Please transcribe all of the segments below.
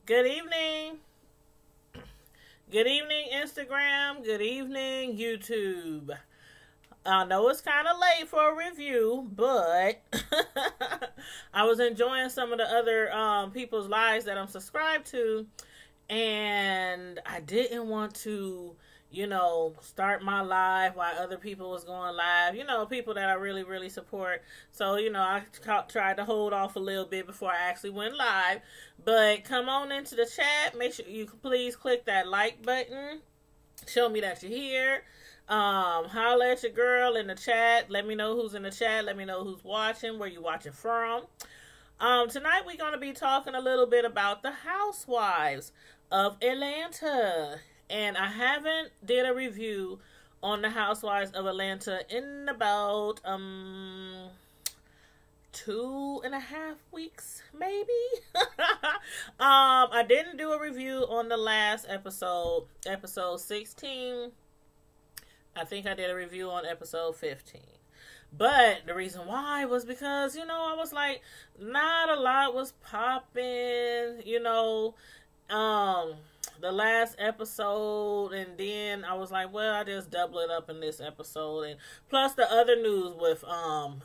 Good evening. Good evening, Instagram. Good evening, YouTube. I know it's kind of late for a review, but I was enjoying some of the other people's lives that I'm subscribed to, and I didn't want to, start my live while other people was going live. People that I really, really support. So, I tried to hold off a little bit before I actually went live. But come on into the chat. Make sure you please click that like button. Show me that you're here. Holla at your girl in the chat. Let me know who's in the chat. Let me know who's watching, where you watching from. Tonight we're going to be talking a little bit about the Housewives of Atlanta. And I haven't did a review on the Housewives of Atlanta in about 2.5 weeks, maybe. I didn't do a review on the last episode 16. I think I did a review on episode 15. But the reason why was because, I was like, not a lot was popping, the last episode, and then I was like, well, I just double it up in this episode. And plus the other news with, come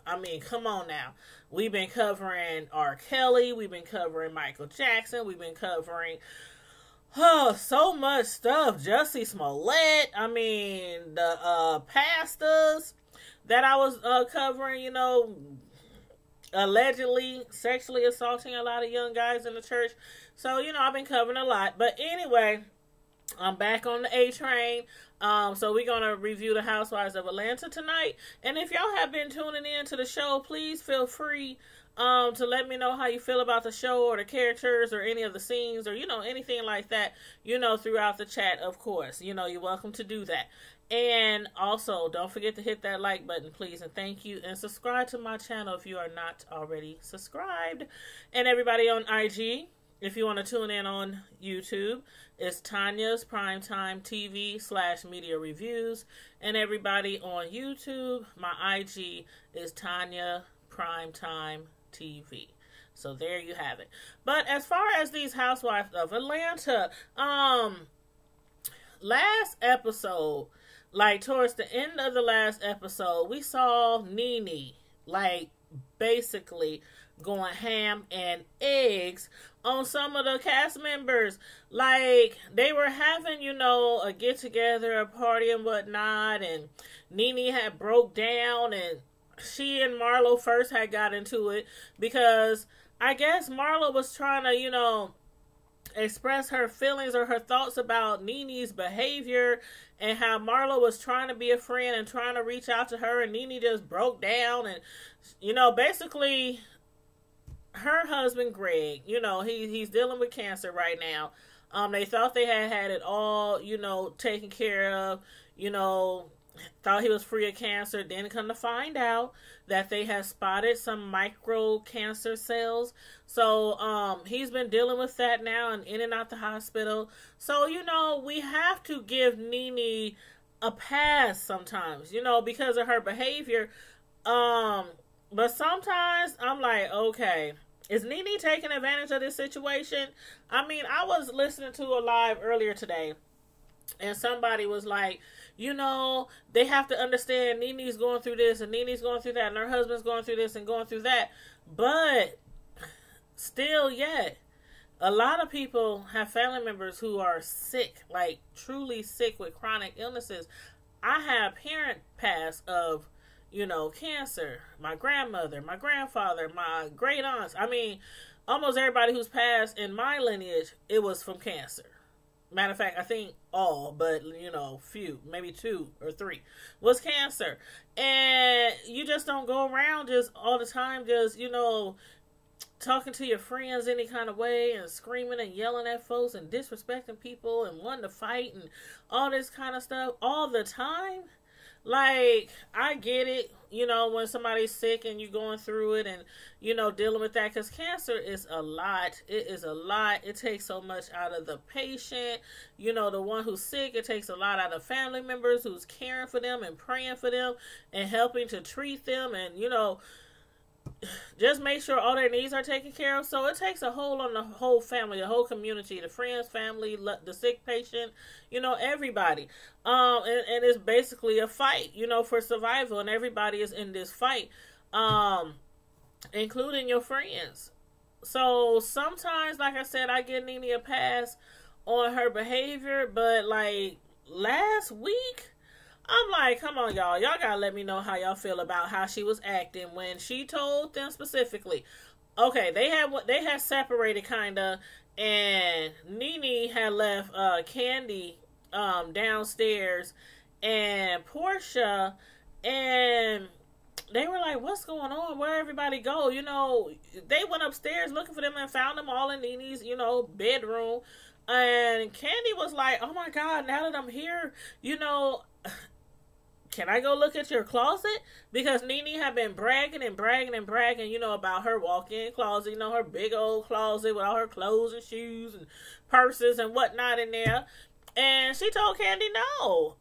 on now. We've been covering R. Kelly. We've been covering Michael Jackson. We've been covering so much stuff. Jussie Smollett. The pastors that I was covering, allegedly sexually assaulting a lot of young guys in the church. So, I've been covering a lot. But anyway, I'm back on the A train. So we're going to review the Housewives of Atlanta tonight. And if y'all have been tuning in to the show, please feel free to let me know how you feel about the show or the characters or any of the scenes or, anything like that, throughout the chat, of course. You're welcome to do that. And also, don't forget to hit that like button, please, and thank you. And subscribe to my channel if you are not already subscribed. And everybody on IG, if you want to tune in on YouTube, it's Tanya's Primetime TV /media reviews. And everybody on YouTube, my IG is Tanya Primetime TV. So there you have it. But as far as these Housewives of Atlanta, last episode, like towards the end of the last episode, we saw Nene, basically going ham and eggs on some of the cast members. Like, they were having, a get-together, a party and whatnot, and Nene had broke down, and she and Marlo first had got into it because I guess Marlo was trying to, express her feelings or her thoughts about Nene's behavior and how Marlo was trying to be a friend and trying to reach out to her, and Nene just broke down. And, basically her husband, Greg, he's dealing with cancer right now. They thought they had it all, taken care of, thought he was free of cancer. Then come to find out that they had spotted some micro cancer cells. So he's been dealing with that now and in and out the hospital. So, we have to give Nene a pass sometimes, because of her behavior. But sometimes I'm like, okay, is Nene taking advantage of this situation? I was listening to a live earlier today, and somebody was like, they have to understand Nene's going through this and Nene's going through that and her husband's going through this and going through that. But still yet, a lot of people have family members who are sick, like truly sick with chronic illnesses. I have parent pass of, cancer. My grandmother, my grandfather, my great aunts. Almost everybody who's passed in my lineage, it was from cancer. Matter of fact, I think all, but, few, maybe 2 or 3, was cancer. And you just don't go around just all the time, just, talking to your friends any kind of way and screaming and yelling at folks and disrespecting people and wanting to fight and all this kind of stuff all the time. Like, I get it, when somebody's sick and you're going through it and, dealing with that, because cancer is a lot. It is a lot. It takes so much out of the patient, the one who's sick. It takes a lot out of family members who's caring for them and praying for them and helping to treat them. And, just make sure all their needs are taken care of. So it takes a hold on the whole family, the whole community, the friends, family, the sick patient, everybody. And it's basically a fight, for survival, and everybody is in this fight, including your friends. So sometimes, like I said, I give Nene a pass on her behavior, but like last week, I'm like, come on, y'all gotta let me know how y'all feel about how she was acting when she told them specifically. Okay, they had separated kinda, and Nene had left Candy downstairs and Portia, and they were like, what's going on? Where everybody go? They went upstairs looking for them and found them all in Nene's, bedroom. And Candy was like, oh my God, now that I'm here, can I go look at your closet? Because Nene had been bragging, about her walk-in closet, her big old closet with all her clothes and shoes and purses and whatnot in there. And she told Candy no.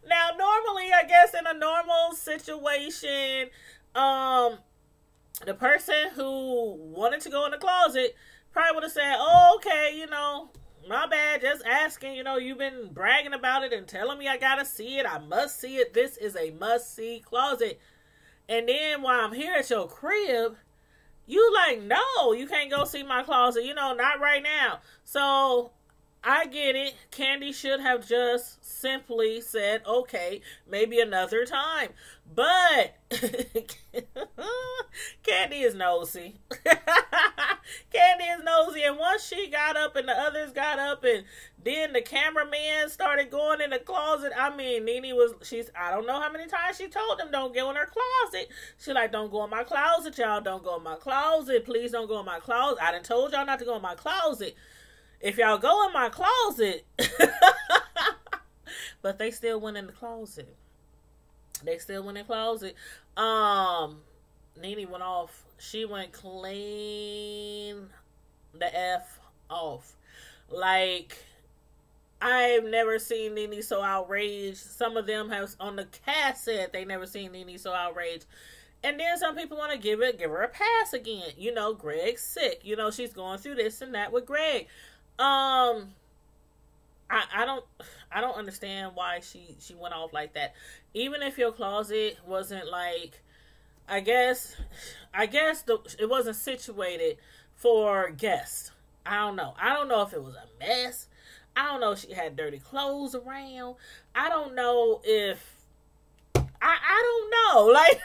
Now, normally, I guess in a normal situation, the person who wanted to go in the closet probably would have said, oh, okay, my bad, just asking, you've been bragging about it and telling me I gotta see it. I must see it. This is a must-see closet. And then while I'm here at your crib, you like, no, you can't go see my closet, not right now. So I get it. Candy should have just simply said, okay, maybe another time. But Candy is nosy. Candy is nosy. And once she got up and the others got up and then the cameraman started going in the closet, I mean, Nene I don't know how many times she told them don't go in her closet. She like, don't go in my closet, y'all. Don't go in my closet. Please don't go in my closet. I done told y'all not to go in my closet. If y'all go in my closet, but they still went in the closet. Nene went off. She went clean the F off. Like, I've never seen Nene so outraged. Some of them have on the cast said they never seen Nene so outraged. And then some people want to give her a pass again. Greg's sick. She's going through this and that with Greg. I don't understand why she went off like that. Even if your closet wasn't like, I guess it wasn't situated for guests. I don't know. I don't know if it was a mess. I don't know if she had dirty clothes around. I don't know if I don't know. Like,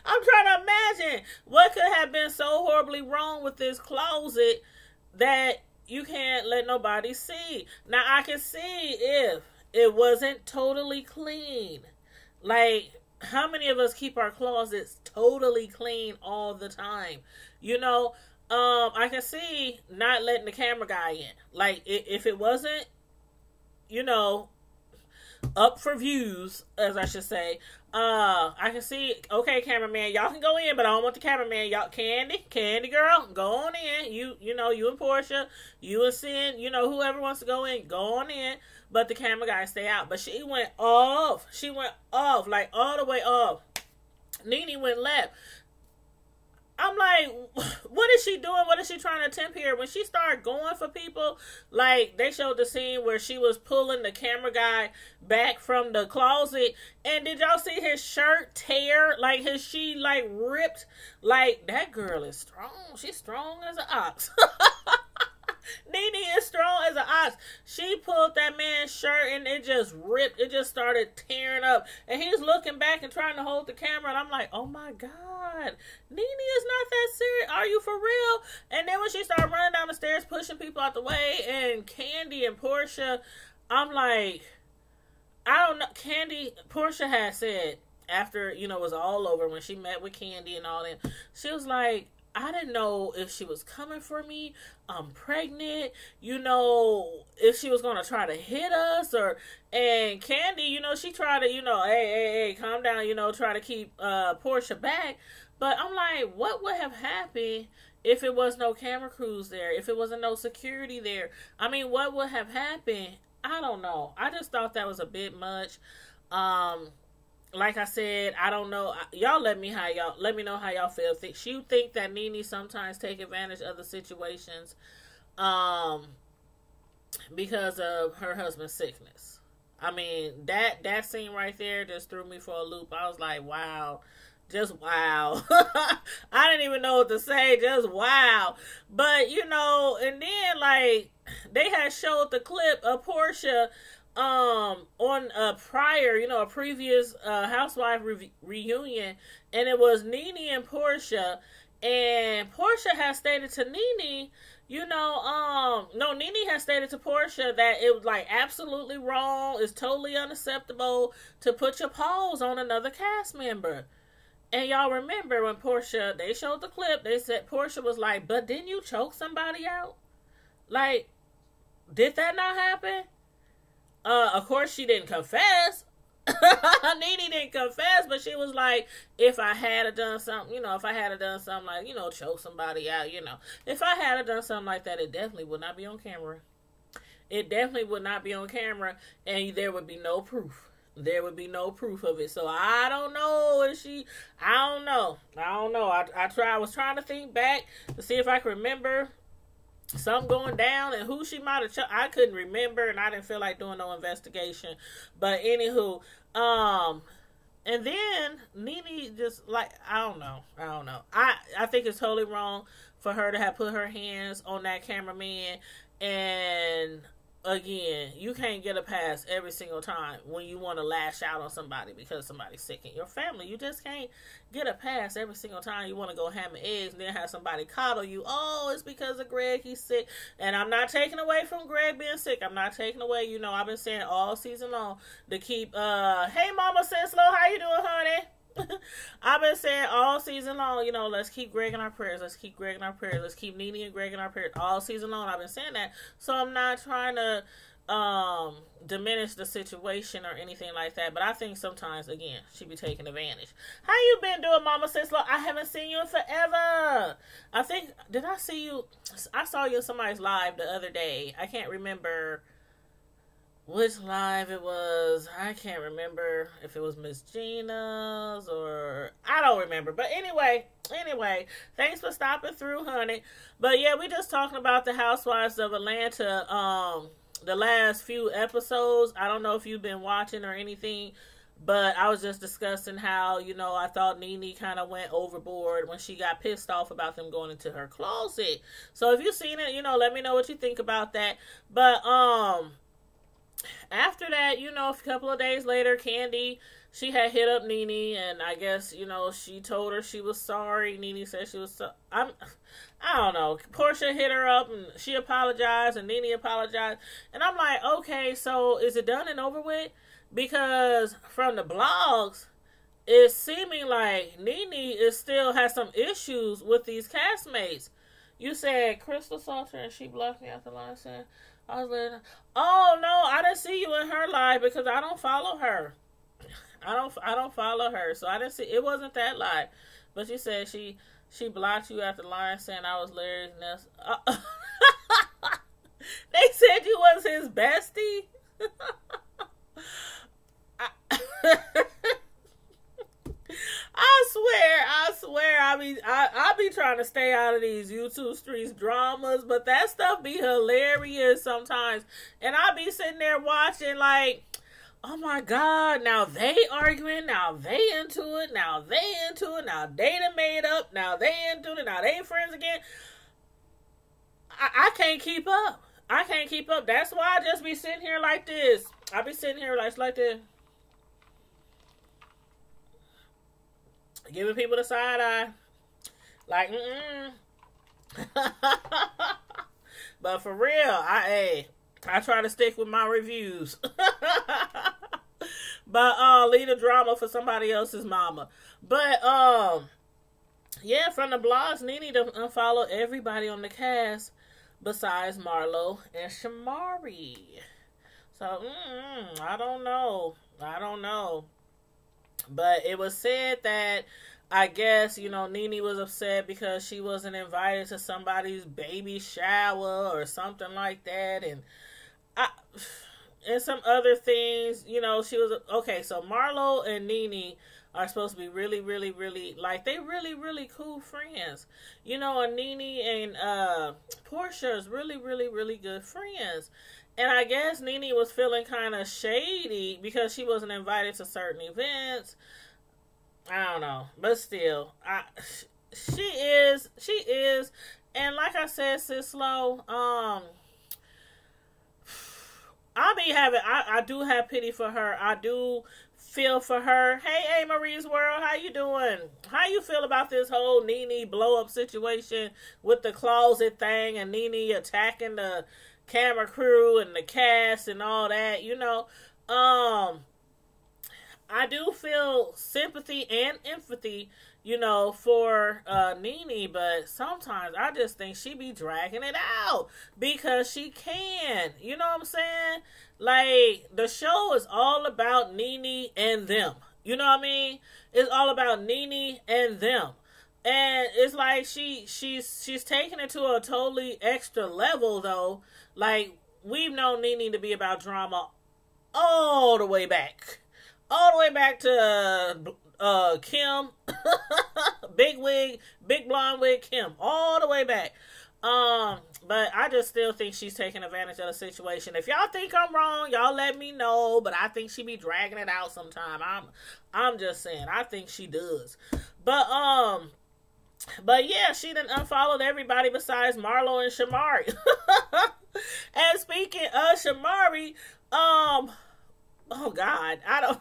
I'm trying to imagine what could have been so horribly wrong with this closet that you can't let nobody see. Now, I can see if it wasn't totally clean. Like, how many of us keep our closets totally clean all the time? I can see not letting the camera guy in. Like, if it wasn't, up for views, as I should say, I can see, okay, cameraman, y'all can go in, but I don't want the cameraman. Y'all, Candy girl, go on in. You and Portia, you and Sin, whoever wants to go in, go on in. But the camera guy stay out. But she went off. Like all the way off. Nene went left. I'm like, what is she doing? What is she trying to attempt here? When she started going for people, like, they showed the scene where she was pulling the camera guy back from the closet. And did y'all see his shirt tear? Like, she, like, ripped. Like, that girl is strong. She's strong as an ox. Nene is strong as an ox. She pulled that man's shirt and it just ripped. It just started tearing up. And he's looking back and trying to hold the camera. And I'm like, oh my God. Nene is not that serious. Are you for real? And then when she started running down the stairs, pushing people out the way, and Candy and Portia, I'm like, I don't know. Portia had said after, it was all over, when she met with Candy and all that, she was like, I didn't know if she was coming for me. I'm pregnant. If she was going to try to hit us and Candy, she tried to, hey, calm down, try to keep Portia back. But I'm like, what would have happened if it was no camera crews there? If it wasn't no security there? I mean, what would have happened? I don't know. I just thought that was a bit much. like I said, I don't know. Y'all let me know how y'all feel. You think that Nene sometimes take advantage of the situations, um, because of her husband's sickness. I mean, that scene right there just threw me for a loop. I was like, wow. Just wow. I didn't even know what to say. Just wow. But, and then, like, they had showed the clip of Portia on a previous Housewife reunion, and it was Nene and Portia, and Portia has stated to Nene, no, Nene has stated to Portia that it was like absolutely wrong, it's totally unacceptable to put your paws on another cast member. And y'all remember when Portia, they showed the clip, they said Portia was like, but didn't you choke somebody out? Like, did that not happen? Of course she didn't confess. Nene didn't confess, but she was like, if I had done something, like, choke somebody out, if I had done something like that, it definitely would not be on camera. It definitely would not be on camera, and there would be no proof. There would be no proof of it. So I don't know if I don't know. I was trying to think back to see if I could remember something going down and who she might have I couldn't remember, and I didn't feel like doing no investigation. But anywho, and then Nene just like, I don't know. I think it's totally wrong for her to have put her hands on that cameraman. And again, you can't get a pass every single time when you want to lash out on somebody because somebody's sick in your family. You just can't get a pass every single time you want to go ham and eggs and then have somebody coddle you. Oh, it's because of Greg, he's sick. And I'm not taking away from Greg being sick. I'm not taking away, I've been saying all season long to keep, hey Mama Senslow, how you doing, honey? I've been saying all season long, let's keep Greg in our prayers. Let's keep Greg in our prayers. Let's keep Nene and Greg in our prayers all season long. I've been saying that. So I'm not trying to diminish the situation or anything like that. But I think sometimes, again, she be taking advantage. How you been doing, Mama Sislo? I haven't seen you in forever. I think, did I see you? I saw you in somebody's live the other day. I can't remember which live it was. I can't remember if it was Miss Gina's or I don't remember. But anyway, thanks for stopping through, honey. But yeah, we just talking about the Housewives of Atlanta, the last few episodes. I don't know if you've been watching or anything, but I was just discussing how, I thought Nene kind of went overboard when she got pissed off about them going into her closet. So if you've seen it, let me know what you think about that. But, after that, a couple of days later, Candy, she had hit up Nene, and I guess, she told her she was sorry. Nene said she was I don't know. Portia hit her up, and she apologized, and Nene apologized. And I'm like, okay, so is it done and over with? Because from the blogs, it's seeming like Nene still has some issues with these castmates. You said Crystal Salter, and she blocked me out the line saying, I was like, oh no, I didn't see you in her live because I don't follow her. I don't follow her, so I didn't see. It wasn't that live, but you said she blocked you at the line saying I was Larry Ness. They said you was his bestie. I swear, I be trying to stay out of these YouTube streets dramas, but that stuff be hilarious sometimes, and I be sitting there watching like, oh my God, now they arguing, now they into it, now they done made up, now they into it, now they ain't friends again. I can't keep up. That's why I just be sitting here like this. I be sitting here like this. Giving people the side eye. Like, But for real, I try to stick with my reviews. But leave the drama for somebody else's mama. But yeah, from the blogs, Nene to unfollow everybody on the cast besides Marlo and Shamari. So I don't know. But it was said that, I guess, Nene was upset because she wasn't invited to somebody's baby shower or something like that. And and some other things, you know, she was okay. So Marlo and Nene are supposed to be really, really, really, like, they really, really cool friends, you know. And Nene and Portia is really, really, really good friends. And I guess Nene was feeling kind of shady because she wasn't invited to certain events. I don't know, but still, she is, and like I said, Sis Slow, I do have pity for her. I do feel for her. Hey, Marie's World, how you doing? How you feel about this whole Nene blow up situation with the closet thing and Nene attacking the camera crew and the cast and all that? You know, I do feel sympathy and empathy, you know, for Nene, but sometimes I just think she be dragging it out because she can. You know what I'm saying? Like, the show is all about Nene and them. You know what I mean? It's all about Nene and them. And it's like she's taking it to a totally extra level, though. Like, we've known Nene to be about drama all the way back. All the way back to Kim, big wig, big blonde wig Kim, all the way back. But I just still think she's taking advantage of the situation. If y'all think I'm wrong, y'all let me know. But I think she be dragging it out sometime. I'm just saying, I think she does. But yeah, she done unfollowed everybody besides Marlo and Shamari. And speaking of Shamari, oh God, I don't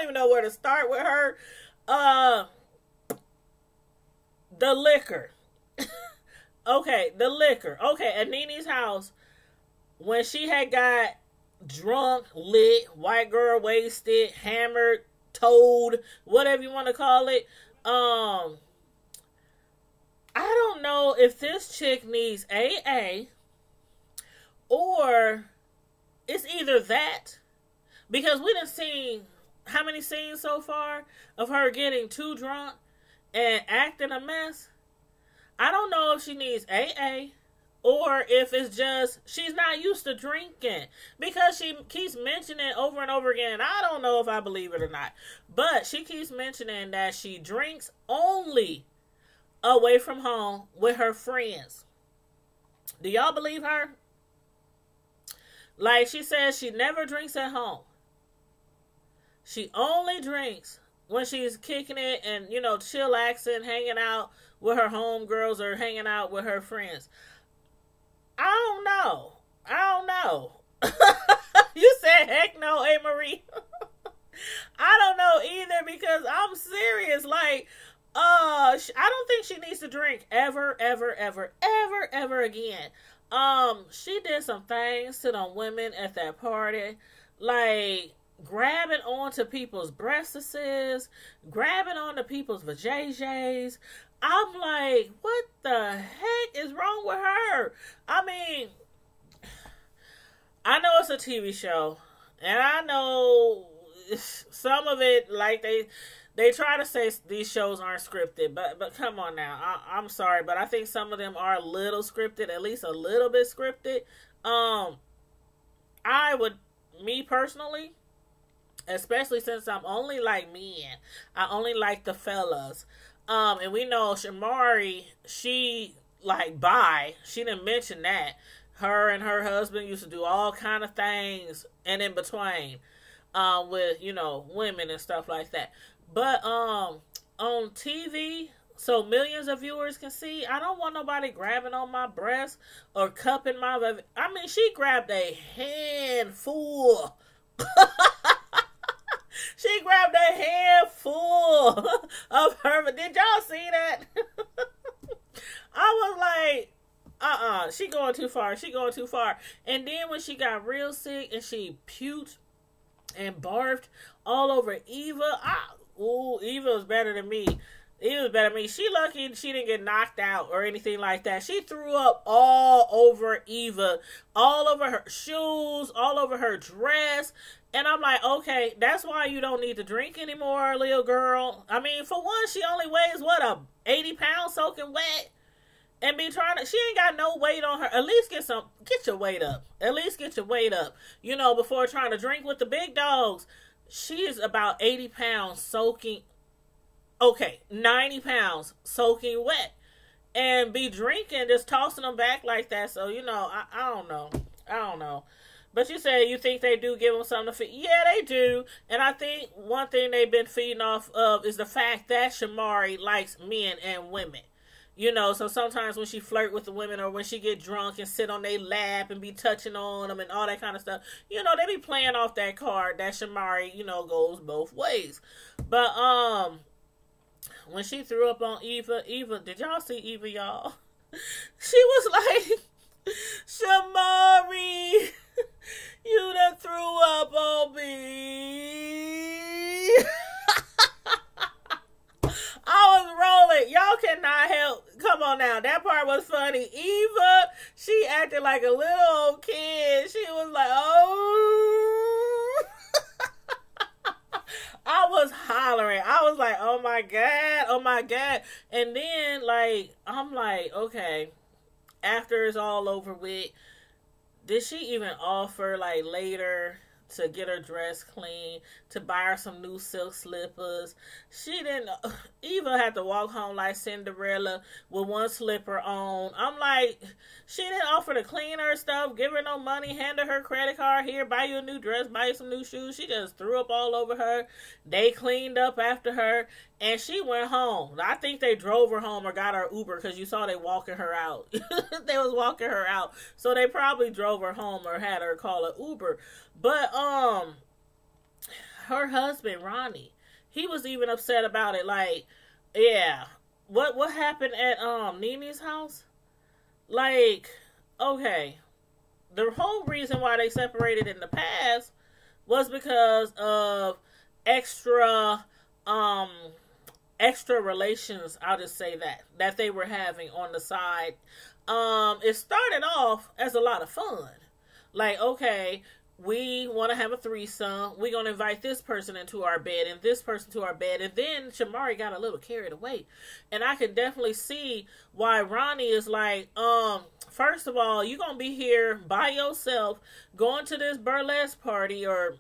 even know where to start with her. The liquor. Okay, the liquor. Okay, at Nene's house, when she had got drunk, lit, white girl wasted, hammered, toad, whatever you want to call it, I don't know if this chick needs AA or it's either that, because we done seen how many scenes so far of her getting too drunk and acting a mess. I don't know if she needs AA or if it's just she's not used to drinking, because she keeps mentioning over and over again. I don't know if I believe it or not, but she keeps mentioning that she drinks only away from home with her friends. Do y'all believe her? Like, she says she never drinks at home. She only drinks when she's kicking it and, you know, chillaxing, hanging out with her homegirls or hanging out with her friends. I don't know. You said heck no, A. Marie. I don't know either, because I'm serious. Like, I don't think she needs to drink ever again. She did some things to them women at that party, like grabbing onto people's breastises, grabbing onto people's vajayjays. I'm like, what the heck is wrong with her? I mean, I know it's a TV show, and I know some of it, like, they try to say these shows aren't scripted, but come on now. I'm sorry, but I think some of them are a little scripted, at least a little bit scripted. I would, me personally, especially since I'm only like men, I only like the fellas. And we know Shamari, she like bi. She didn't mention that. Her and her husband used to do all kind of things and in between, with, you know, women and stuff like that. But on TV, so millions of viewers can see, I don't want nobody grabbing on my breast or cupping my. I mean, she grabbed a handful. She grabbed a handful of her. Did y'all see that? I was like, she going too far. She going too far. And then when she got real sick and she puked and barfed all over Eva, Eva was better than me. Eva was better than me. She lucky she didn't get knocked out or anything like that. She threw up all over Eva, all over her shoes, all over her dress. And I'm like, okay, that's why you don't need to drink anymore, little girl. I mean, for one, she only weighs, what, 80 pounds soaking wet? and be trying to, she ain't got no weight on her. At least get your weight up. At least get your weight up, before trying to drink with the big dogs. She is about 80 pounds soaking, 90 pounds soaking wet, and be drinking, just tossing them back like that. So, I don't know. I don't know. But you say you think they do give them something to feed. Yeah, they do. And I think one thing they've been feeding off of is the fact that Shamari likes men and women. So sometimes when she flirt with the women, or when she get drunk and sit on their lap and be touching on them and all that kind of stuff, they be playing off that card that Shamari, goes both ways. But when she threw up on Eva, did y'all see Eva, y'all? She was like, Shamari, you done threw up on me. I was rolling. Y'all cannot help. Come on now. That part was funny. Eva, she acted like a little old kid. She was like, oh. I was hollering. I was like, oh my God. Oh my God. And then, I'm like, okay, after it's all over with, did she even offer, later to get her dress clean, to buy her some new silk slippers? She didn't. Eva had to walk home like Cinderella with one slipper on. I'm like, she didn't offer to clean her stuff, give her no money, hand her her credit card, here, buy you a new dress, buy you some new shoes. She just threw up all over her. They cleaned up after her, and she went home. I think they drove her home or got her Uber, because you saw they walking her out. They was walking her out. So they probably drove her home or had her call an Uber. But her husband, Ronnie, he was even upset about it. Like, yeah, what happened at Nene's house? Like, okay, the whole reason why they separated in the past was because of extra relations, I'll just say that they were having on the side. It started off as a lot of fun. Like, okay, we want to have a threesome. We're going to invite this person into our bed and this person to our bed. And then Shamari got a little carried away. And I can definitely see why Ronnie is like, first of all, you're going to be here by yourself going to this burlesque party, or,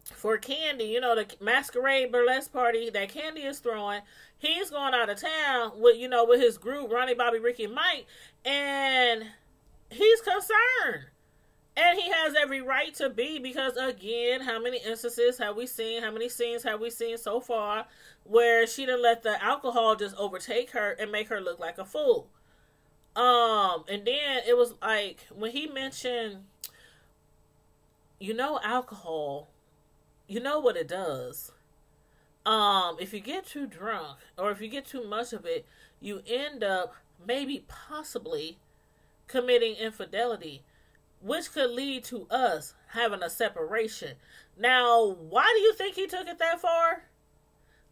for Candy, the masquerade burlesque party that Candy is throwing. He's going out of town with, with his group, Ronnie, Bobby, Ricky, and Mike. And he's concerned. And he has every right to be, because, again, how many instances have we seen? How many scenes have we seen so far where she done let the alcohol just overtake her and make her look like a fool? And then it was like, when he mentioned, alcohol, you know what it does. If you get too drunk, or if you get too much of it, you end up possibly committing infidelity, which could lead to us having a separation. Now, why do you think he took it that far?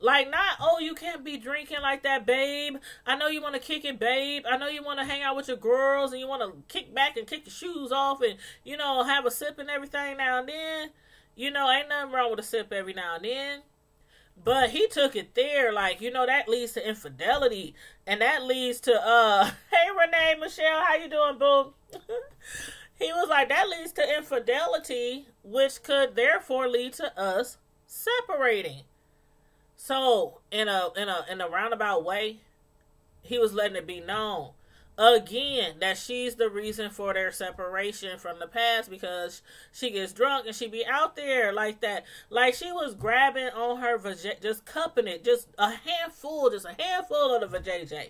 Like, not, oh, you can't be drinking like that, babe. I know you want to kick it, babe. I know you want to hang out with your girls and you want to kick back and kick your shoes off and, have a sip and everything now and then. Ain't nothing wrong with a sip every now and then. But he took it there, like, that leads to infidelity. And that leads to, hey, Renee, Michelle, how you doing, boo? He was like, that leads to infidelity, which could therefore lead to us separating. So, in a roundabout way, he was letting it be known, again, that she's the reason for their separation from the past, because she gets drunk and she be out there like that. Like, she was grabbing on her vajayjay, just cupping it, just a handful of the vajayjay,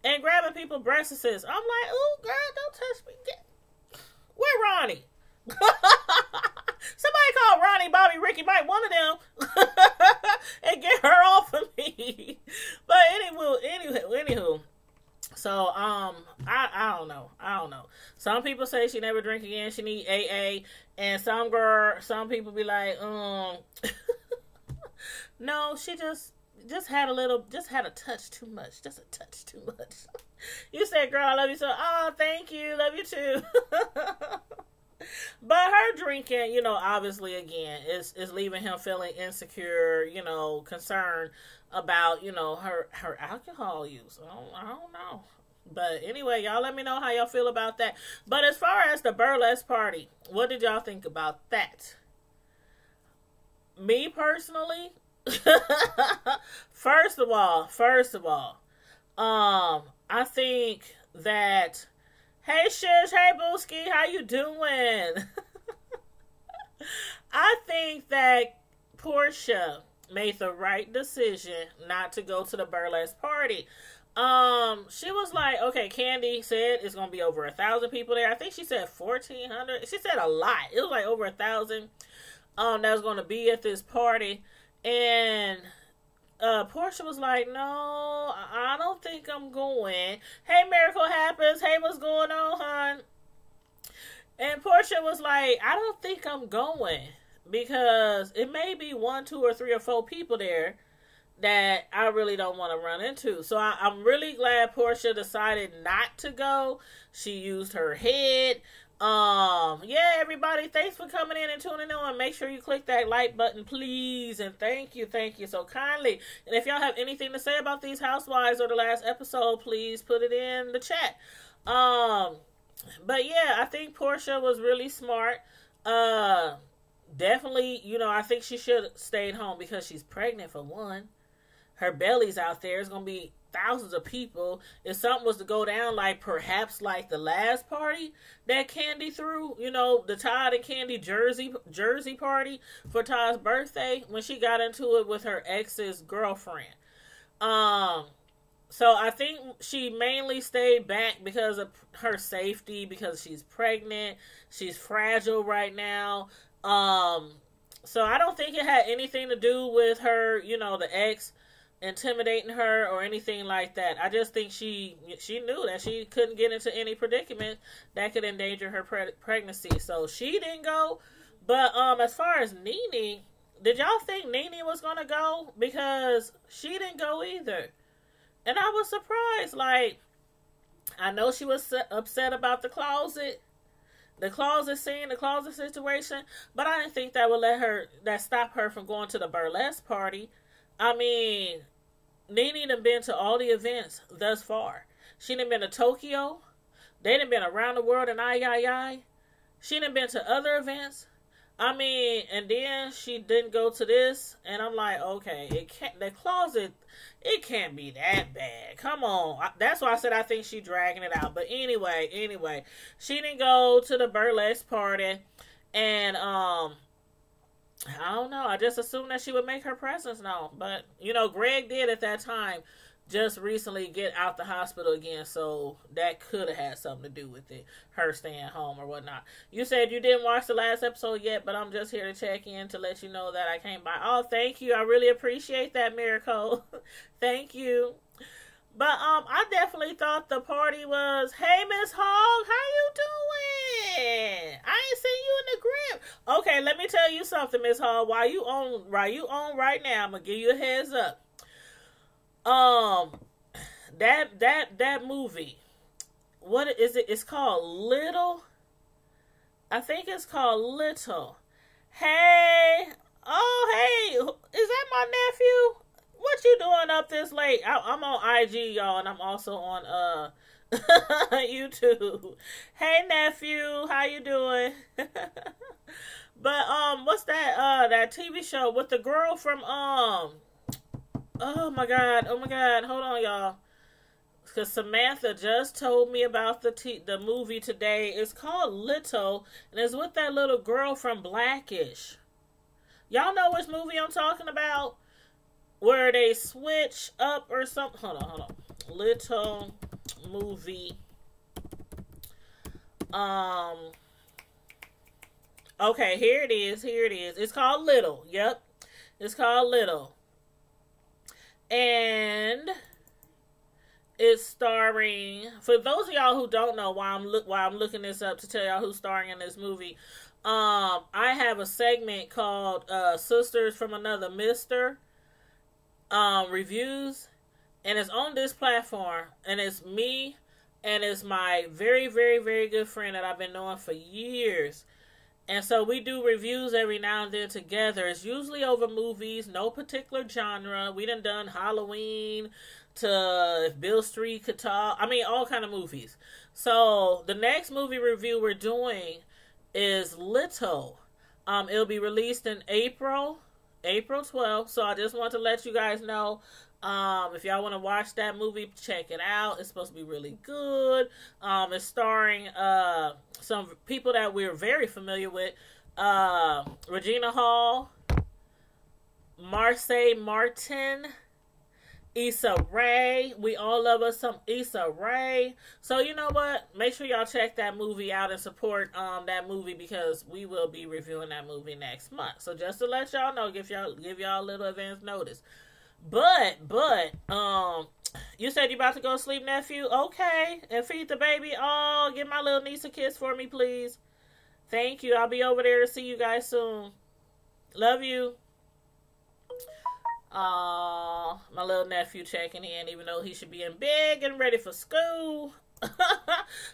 and grabbing people's breasts. I'm like, ooh, girl, don't touch me. Where Ronnie? Somebody call Ronnie, Bobby, Ricky, Mike, one of them, and get her off of me. But anywho. So, I don't know. Some people say she never drink again. She need AA. And some people be like, no, she just had a touch too much. Just a touch too much. You said, girl, I love you so. Oh, thank you. Love you too. But her drinking, obviously again is leaving him feeling insecure, concerned about, her alcohol use. I don't know. But anyway, y'all let me know how y'all feel about that. But as far as the burlesque party, what did y'all think about that? Me personally, first of all, I think that, hey Shish, hey Booski, how you doing? I think that Portia made the right decision not to go to the burlesque party. She was like, okay, Candy said it's gonna be over 1,000 people there. I think she said 1,400. She said a lot. It was like over 1,000. That was gonna be at this party, and Portia was like, no, I don't think I'm going. Hey, Miracle Happens. Hey, what's going on, hon? And Portia was like, I don't think I'm going because it may be 1, 2, or 3 or 4 people there that I really don't want to run into. So I'm really glad Portia decided not to go. She used her head. Yeah, everybody, thanks for coming in and tuning in. Make sure you click that like button, please, and thank you so kindly. And if y'all have anything to say about these Housewives or the last episode, please put it in the chat. But yeah, I think Portia was really smart. Definitely, I think she should have stayed home because she's pregnant, for one. Her belly's out there. It's gonna be thousands of people. If something was to go down, perhaps like the last party that Candy threw, the Todd and Candy Jersey party for Todd's birthday, when she got into it with her ex's girlfriend. So I think she mainly stayed back because of her safety, because she's pregnant, she's fragile right now. So I don't think it had anything to do with her, the ex intimidating her or anything like that. I just think she knew that she couldn't get into any predicament that could endanger her pregnancy, so she didn't go. But as far as Nene, did y'all think Nene was gonna go? Because she didn't go either, and I was surprised. I know she was upset about the closet scene, the closet situation, but I didn't think that would stop her from going to the burlesque party. I mean, Nene done been to all the events thus far. She done been to Tokyo. They done been around the world in I. She done been to other events. I mean, and then she didn't go to this, and I'm like, okay, the closet, it can't be that bad. Come on. That's why I said I think she dragging it out. But anyway, she didn't go to the burlesque party, and I don't know. I just assumed that she would make her presence known. But, Greg did at that time just recently get out the hospital again. So that could have had something to do with it. Her staying home or whatnot. You said you didn't watch the last episode yet, but I'm just here to check in to let you know that I came by. Oh, thank you. I really appreciate that, Miracle. Thank you. But I definitely thought the party was, hey, Miss Hogg, how you doing? I ain't seen you in the group. Okay, let me tell you something, Miss Hogg. While you on right now, I'm gonna give you a heads up. That movie, what is it? It's called Little. I think it's called Little. Hey, hey, is that my nephew? What you doing up this late? I'm on IG, y'all, and I'm also on YouTube. Hey nephew, how you doing? But what's that TV show with the girl from oh my god, hold on, y'all, because Samantha just told me about the movie today. It's called Little, and it's with that little girl from Blackish. Y'all know which movie I'm talking about? Where they switch up or something. Hold on. Little movie. Okay, here it is. It's called Little. Yep. It's called Little. And it's starring, for those of y'all who don't know why I'm looking this up to tell y'all who's starring in this movie. I have a segment called Sisters from Another Mister. Reviews, and it's on this platform, and it's me, and it's my very, very, very good friend that I've been knowing for years, And so we do reviews every now and then together. It's usually over movies, no particular genre. We done Halloween to If Bill Street Could Talk. I mean, all kind of movies. So the next movie review we're doing is Little. It'll be released in April 12th. So I just want to let you guys know, if y'all want to watch that movie, check it out. It's supposed to be really good. It's starring some people that we're very familiar with. Regina Hall, Marseille Martin, Issa Rae. We all love us some Issa Rae. So you know what? Make sure y'all check that movie out and support that movie, because we will be reviewing that movie next month. So just to let y'all know, give y'all a little advance notice. But you said you about to go to sleep, nephew? Okay. And feed the baby. Oh, give my little niece a kiss for me, please. Thank you. I'll be over there to see you guys soon. Love you. My little nephew checking in, even though he should be in bed getting ready for school.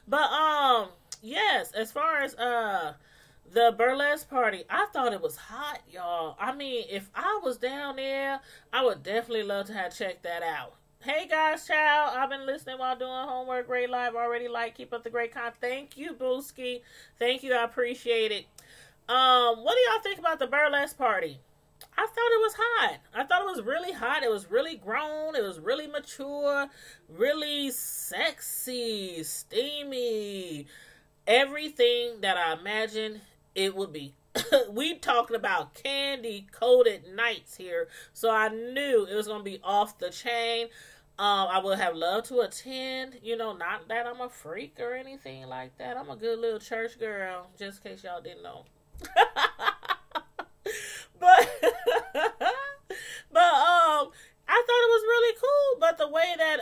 But yes, as far as the burlesque party, I thought it was hot, y'all. I mean, if I was down there, I would definitely love to have checked that out. Hey guys, child, I've been listening while doing homework. Great live, already like, keep up the great content. Thank you, Booski. Thank you, I appreciate it. What do y'all think about the burlesque party? I thought it was hot. I thought it was really hot. It was really grown. It was really mature, really sexy, steamy. Everything that I imagined it would be. We talking about candy-coated nights here, so I knew it was going to be off the chain. I would have loved to attend, not that I'm a freak or anything like that. I'm a good little church girl, just in case y'all didn't know. But I thought it was really cool. But the way that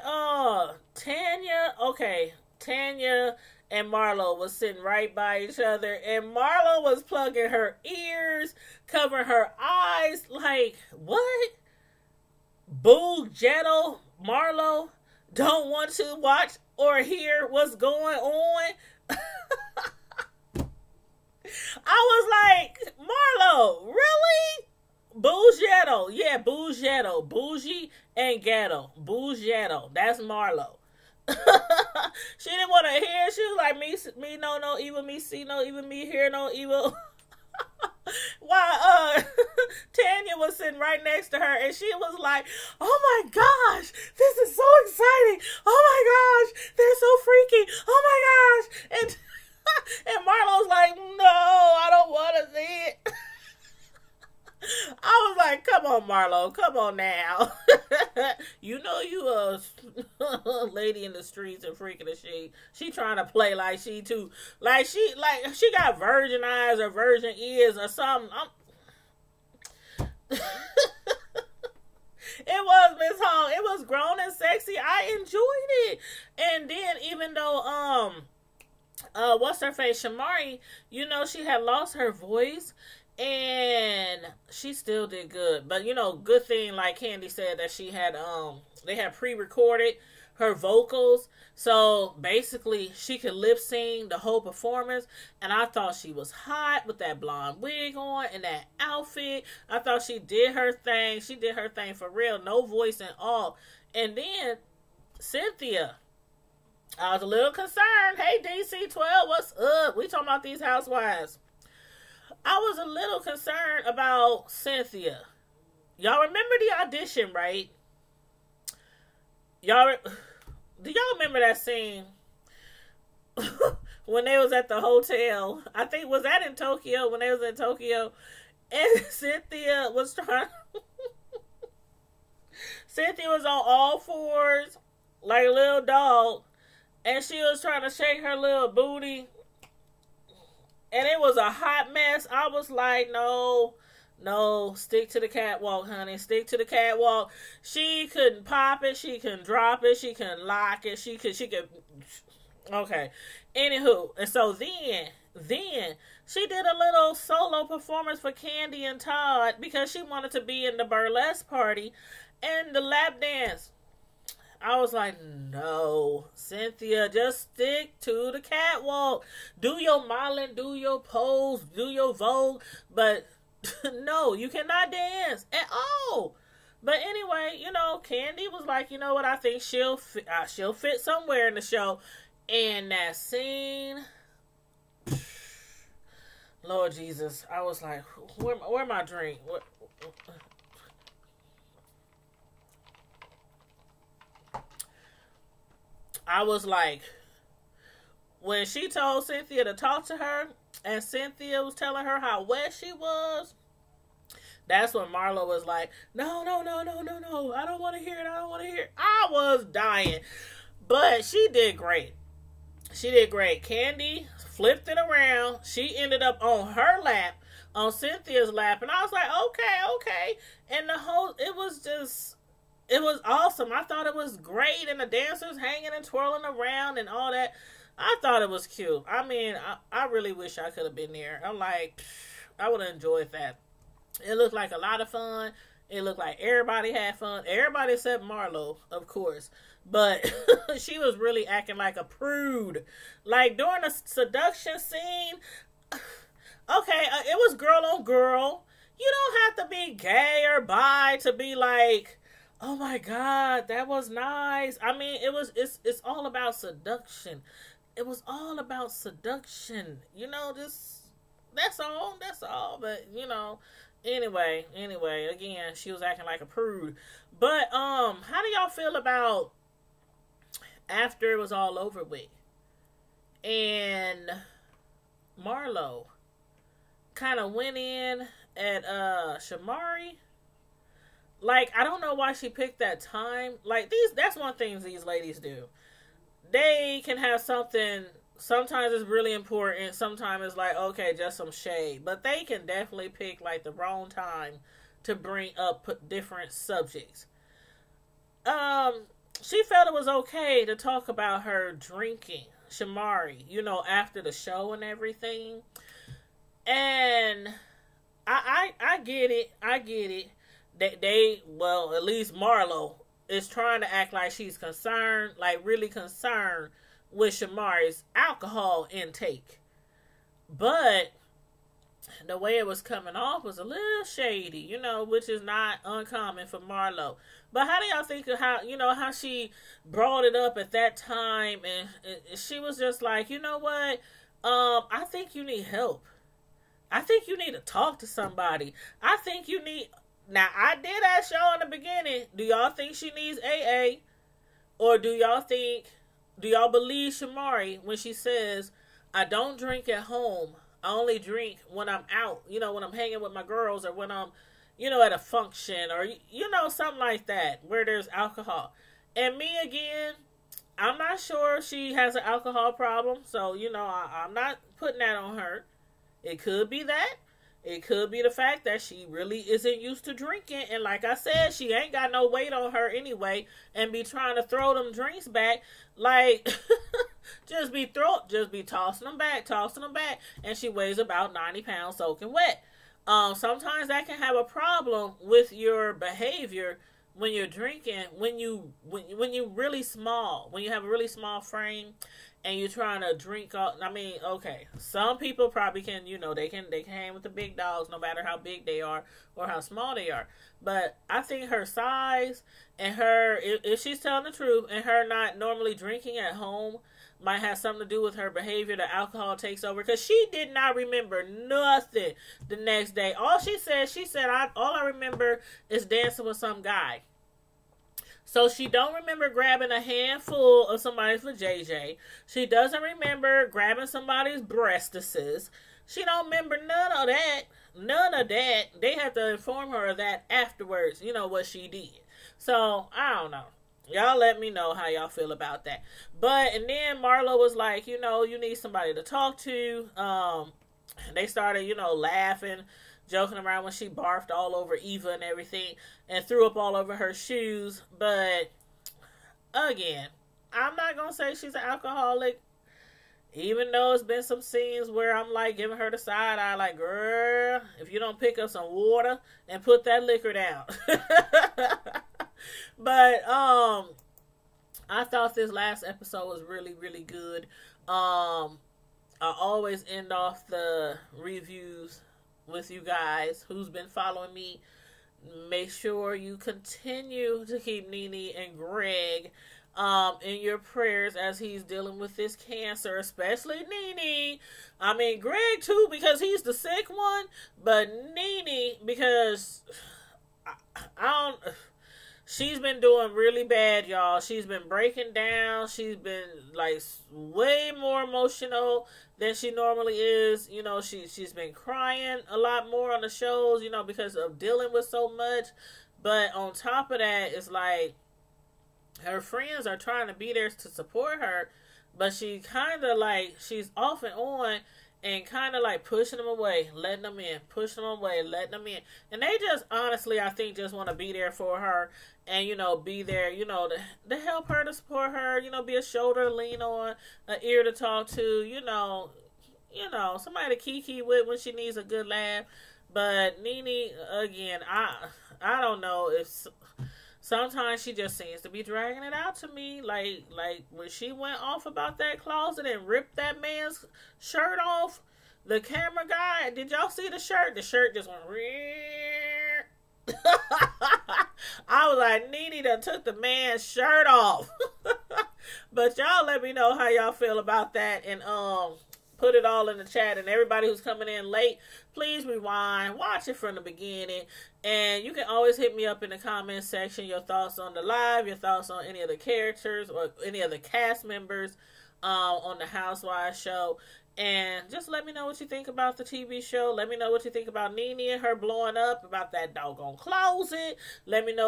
Tanya and Marlo was sitting right by each other, and Marlo was plugging her ears, covering her eyes, like, what? Boo, Jetto, Marlo don't want to watch or hear what's going on. I was like, Marlo, really? Bougetto. Yeah, Bougetto. Bougie and ghetto. Bougetto. That's Marlo. She didn't want to hear. She was like, me know no evil, me see no evil, me hear no evil. While Tanya was sitting right next to her, and she was like, oh my gosh, this is so exciting. Oh my gosh, they're so freaky. Oh my gosh. And Marlo's like, no, I don't want to see it. I was like, come on, Marlo, come on now. You know you a lady in the streets and freaking the shit. She trying to play like she too. Like she got virgin eyes or virgin ears or something. It was, Miss Hall. It was grown and sexy. I enjoyed it. And then even though what's her face, Shamari, she had lost her voice, and she still did good. But good thing, like Candy said, that she had they had pre-recorded her vocals, so basically she could lip sync the whole performance. And I thought she was hot with that blonde wig on and that outfit. I thought she did her thing. She did her thing for real, no voice and all. And then Cynthia, I was a little concerned. Hey, DC12, what's up? We talking about these housewives. I was a little concerned about Cynthia. Y'all remember the audition, right? Do y'all remember that scene when they was at the hotel? I think, was that in Tokyo, when they was in Tokyo? And Cynthia was trying... Cynthia was on all fours like a little dog, and she was trying to shake her little booty, and it was a hot mess. I was like, no, stick to the catwalk, honey. Stick to the catwalk. She couldn't pop it. She couldn't drop it. She couldn't lock it. She could. Okay. Anywho, and so then she did a little solo performance for Candy and Todd because she wanted to be in the burlesque party and the lap dance. I was like, no, Cynthia, just stick to the catwalk. Do your modeling, do your pose, do your Vogue, but no, you cannot dance at all. But anyway, Candy was like, you know what? I think she'll fit somewhere in the show. And that scene, Lord Jesus, I was like, where my drink? What? I was like, when she told Cynthia to talk to her, and Cynthia was telling her how wet she was, that's when Marlo was like, no, I don't want to hear it. I was dying. But she did great. Candy flipped it around. She ended up on her lap, on Cynthia's lap. And I was like, okay. And it was awesome. I thought it was great. And the dancers hanging and twirling around and all that. I thought it was cute. I mean, I really wish I could have been there. I'm like, I would have enjoyed that. It looked like a lot of fun. It looked like everybody had fun. Everybody except Marlo, of course. But she was really acting like a prude. Like during the seduction scene, okay, it was girl on girl. You don't have to be gay or bi to be like, oh my God, that was nice. I mean, it's all about seduction. It was all about seduction. That's all. But, anyway, again, she was acting like a prude. But, how do y'all feel about after it was all over with and Marlo kind of went in at, Shamari? Like, I don't know why she picked that time. Like, that's one thing these ladies do. They can have something, sometimes it's really important, sometimes it's like, okay, just some shade. But they can definitely pick, like, the wrong time to bring up different subjects. She felt it was okay to talk about her drinking, Shamari, after the show and everything. And I get it. Well, at least Marlo is trying to act like she's concerned, like really concerned with Shamari's alcohol intake. But the way it was coming off was a little shady, which is not uncommon for Marlo. But how do y'all think of how she brought it up at that time, and she was just like, you know what? I think you need help. I think you need to talk to somebody. I think you need... Now, I did ask y'all in the beginning, do y'all think she needs AA? Or do y'all believe Shamari when she says, I don't drink at home. I only drink when I'm out, when I'm hanging with my girls, or when I'm, at a function, or, something like that, where there's alcohol. And me, again, I'm not sure she has an alcohol problem, so, I'm not putting that on her. It could be that. It could be the fact that she really isn't used to drinking, and like I said, she ain't got no weight on her anyway, and be trying to throw them drinks back, like, just be tossing them back, and she weighs about 90 pounds soaking wet. Sometimes that can have a problem with your behavior when you're drinking, when you really small, when you have a really small frame, and you're trying to drink all... I mean, okay, some people probably can, they can hang with the big dogs no matter how big they are or how small they are. But I think her size and her, if she's telling the truth, and her not normally drinking at home might have something to do with her behavior. The alcohol takes over, because she did not remember nothing the next day. All she said, all I remember is dancing with some guy. So she don't remember grabbing a handful of somebody's vajayjay. She doesn't remember grabbing somebody's breastises. She don't remember none of that. They have to inform her of that afterwards, what she did. So, I don't know. Y'all let me know how y'all feel about that. And then Marlo was like, you need somebody to talk to. They started, laughing, joking around when she barfed all over Eva and everything, and threw up all over her shoes. But, again, I'm not going to say she's an alcoholic, even though it's been some scenes where I'm, like, giving her the side eye, like, girl, if you don't pick up some water and put that liquor down. But, I thought this last episode was really, really good. I always end off the reviews with you guys who's been following me. Make sure you continue to keep Nene and Greg in your prayers as he's dealing with this cancer, especially Nene. I mean, Greg too, because he's the sick one, but Nene, because I don't. She's been doing really bad, y'all. She's been breaking down. She's been like way more emotional than she normally is. You know, she's been crying a lot more on the shows, you know, because of dealing with so much. But on top of that, it's like her friends are trying to be there to support her, but she kind of like, she's off and on and kind of like pushing them away, letting them in, pushing them away, letting them in. And they just, honestly, I think just want to be there for her and, you know, be there, you know, to help her, to support her, you know, be a shoulder to lean on, an ear to talk to, you know, somebody to kiki with when she needs a good laugh. But Nene, again, I don't know if sometimes she just seems to be dragging it out to me. Like when she went off about that closet and ripped that man's shirt off, the camera guy, did y'all see the shirt? The shirt just went I was like, Nene done took the man's shirt off. But y'all let me know how y'all feel about that, and put it all in the chat. And everybody who's coming in late, please rewind, watch it from the beginning. And you can always hit me up in the comment section, your thoughts on the live, your thoughts on any of the characters or any of the cast members on the Housewives show. And just let me know what you think about the TV show. Let me know what you think about Nene and her blowing up, about that doggone closet. Let me know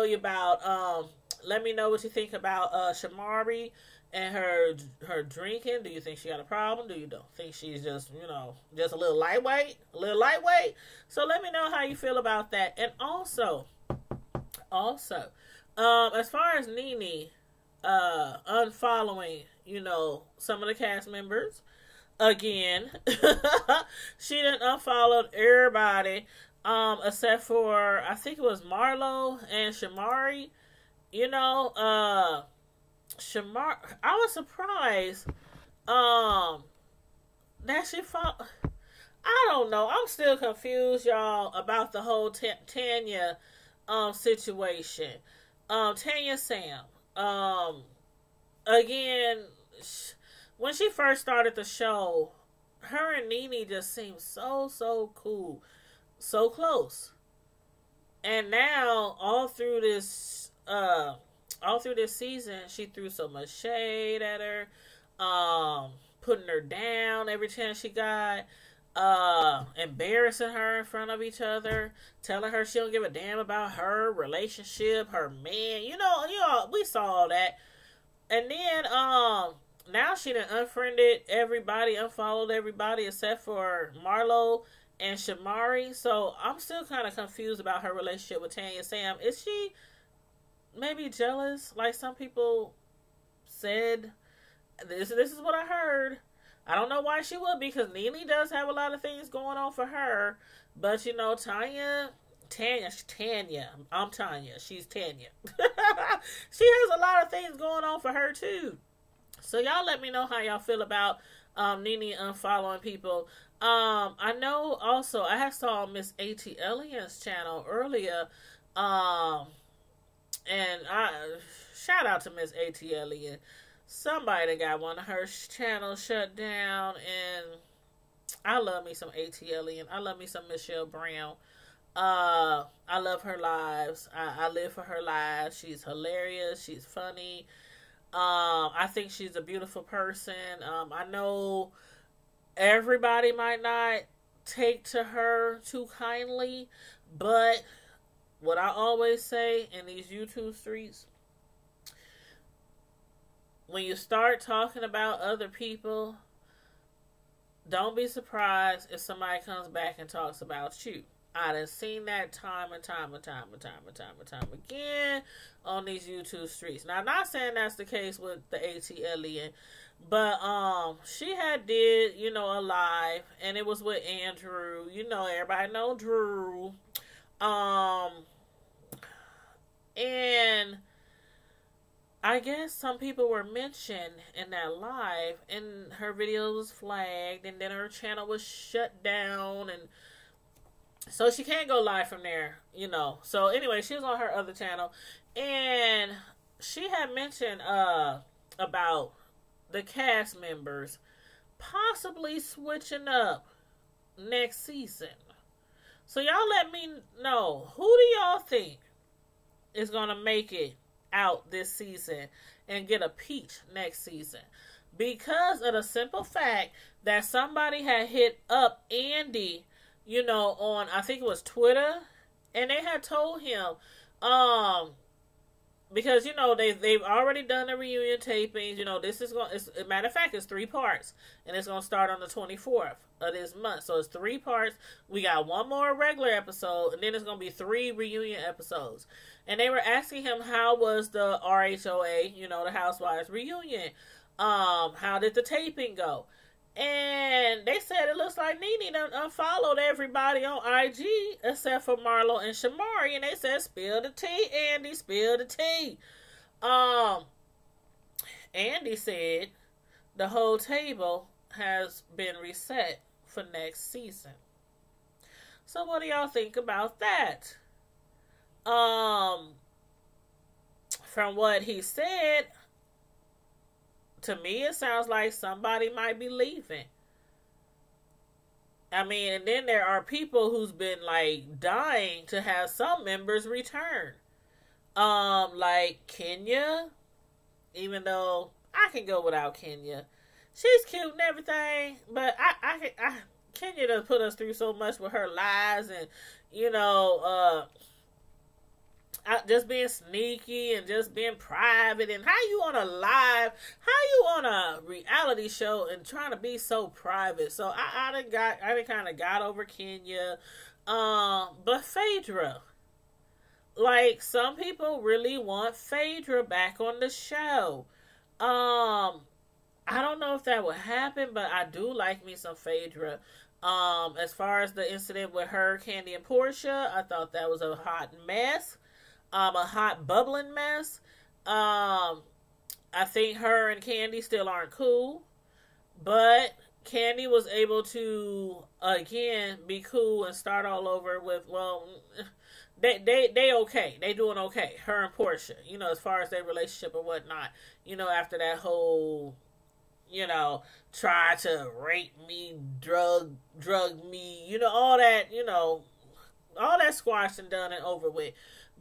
what you think about Shamari and her drinking. Do you think she got a problem? Do you don't think she's just, you know, just a little lightweight? So let me know how you feel about that. And also, as far as Nene unfollowing, you know, some of the cast members, again, she done unfollowed everybody, except for, I think it was Marlo and Shamari. You know, Shamar, I was surprised that she fought. I don't know. I'm still confused, y'all, about the whole Tanya situation. Tanya Sam. Again, when she first started the show, her and Nene just seemed so cool, so close. And now all through this season, she threw so much shade at her, putting her down every chance she got, embarrassing her in front of each other, telling her she don't give a damn about her relationship, her man. You know, we saw all that. And then, now she done unfriended everybody, unfollowed everybody except for Marlo and Shamari. So I'm still kind of confused about her relationship with Tanya Sam. Is she maybe jealous, like some people said? This is what I heard. I don't know why she would, because Nene does have a lot of things going on for her. But, you know, Tanya, I'm Tanya. She's Tanya. She has a lot of things going on for her, too. So, y'all let me know how y'all feel about Nene unfollowing people. I know also, I have saw Miss A.T. Ellion's channel earlier. And I shout out to Miss A.T. Ellion. Somebody got one of her channels shut down, and I love me some A.T. Ellion. I love me some Michelle Brown. I love her lives. I live for her lives. She's hilarious. She's funny. I think she's a beautiful person. I know everybody might not take to her too kindly, but what I always say in these YouTube streets, when you start talking about other people, don't be surprised if somebody comes back and talks about you. I done seen that time and time again on these YouTube streets. Now, I'm not saying that's the case with the A.T. Ellion, but she had did, you know, a live, and it was with Andrew. You know, everybody know Drew. And I I guess some people were mentioned in that live, and her video was flagged, and then her channel was shut down, and so she can't go live from there, you know. So anyway, she was on her other channel, and she had mentioned about the cast members possibly switching up next season. So y'all let me know, who do y'all think is gonna make it out this season and get a peach next season? Because of the simple fact that somebody had hit up Andy, you know, on, I think it was Twitter, and they had told him, because, you know, they've already done the reunion tapings. You know, this is going, as a matter of fact, it's 3 parts, and it's going to start on the 24th of this month. So it's 3 parts. We got 1 more regular episode, and then it's going to be 3 reunion episodes. And they were asking him, how was the RHOA, you know, the Housewives reunion? How did the taping go? And they said it looks like Nene done unfollowed everybody on IG except for Marlo and Shamari, and they said, spill the tea, Andy, spill the tea. Andy said the whole table has been reset for next season. So what do y'all think about that? From what he said, to me, it sounds like somebody might be leaving. I mean, and then there are people who's been, like, dying to have some members return. Like Kenya, even though I can go without Kenya. She's cute and everything, but Kenya done put us through so much with her lies and, you know, just being sneaky and just being private. And how you on a live, how you on a reality show and trying to be so private? So I done kind of got over Kenya. But Phaedra, like, some people really want Phaedra back on the show. I don't know if that would happen, but I do like me some Phaedra. As far as the incident with her, Candy, and Portia, I thought that was a hot mess. A hot bubbling mess. I think her and Candy still aren't cool, but Candy was able to again be cool and start all over with, well, they okay, they doing okay. Her and Portia, you know, as far as their relationship and whatnot, you know, after that whole, you know, try to rape me, drug me, you know, all that, you know, all that squashed and done and over with.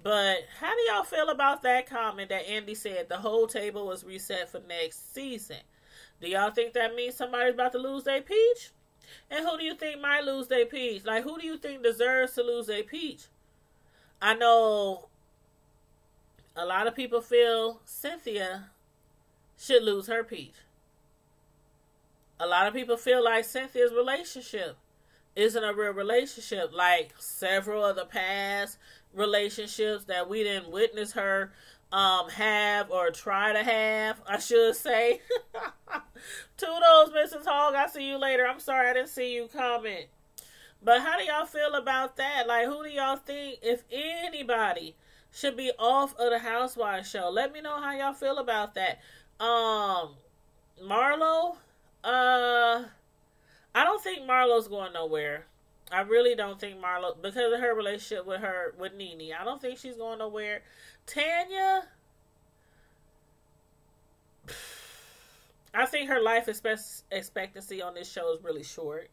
But how do y'all feel about that comment that Andy said the whole table was reset for next season? Do y'all think that means somebody's about to lose their peach? And who do you think might lose their peach? Like, who do you think deserves to lose their peach? I know a lot of people feel Cynthia should lose her peach. A lot of people feel like Cynthia's relationship isn't a real relationship, like several of the past relationships that we didn't witness her have or try to have, I should say. Toodles, Mrs. Hogg, I see you later. I'm sorry I didn't see you comment. But how do y'all feel about that? Like, who do y'all think, if anybody, should be off of the Housewives show? Let me know how y'all feel about that. Marlo, I don't think Marlo's going nowhere. I really don't think Marlo, because of her relationship with Nene, I don't think she's going nowhere. Tanya, I think her life expectancy on this show is really short.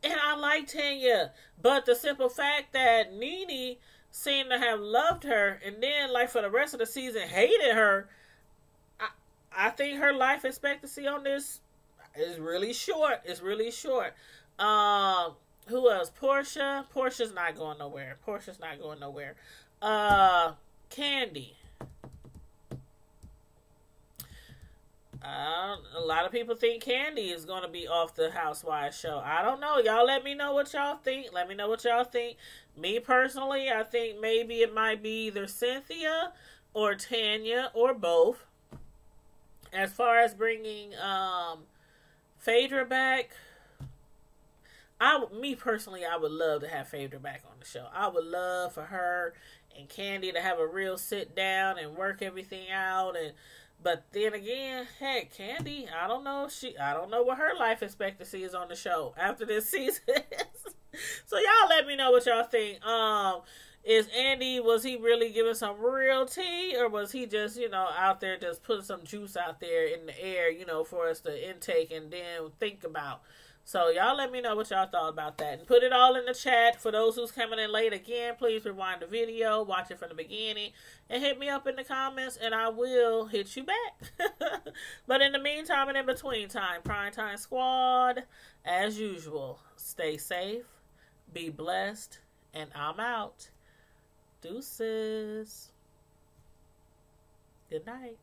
And I like Tanya, but the simple fact that Nene seemed to have loved her and then, like, for the rest of the season hated her, I think her life expectancy on this is really short. It's really short. Who else? Portia. Portia's not going nowhere. Portia's not going nowhere. Candy. A lot of people think Candy is going to be off the Housewives show. I don't know. Y'all let me know what y'all think. Let me know what y'all think. Me personally, I think maybe it might be either Cynthia or Tanya or both. As far as bringing Phaedra back, me personally, I would love to have Phaedra back on the show. I would love for her and Candy to have a real sit down and work everything out. And But then again, heck, Candy, I don't know what her life expectancy is on the show after this season. So y'all let me know what y'all think. Is Andy, was he really giving some real tea, or was he just, out there just putting some juice out there in the air, for us to intake and then think about? So y'all let me know what y'all thought about that. And put it all in the chat. For those who's coming in late, again, please rewind the video, watch it from the beginning, and hit me up in the comments, and I will hit you back. But in the meantime and in between time, Primetime Squad, as usual, stay safe, be blessed, and I'm out. Deuces. Good night.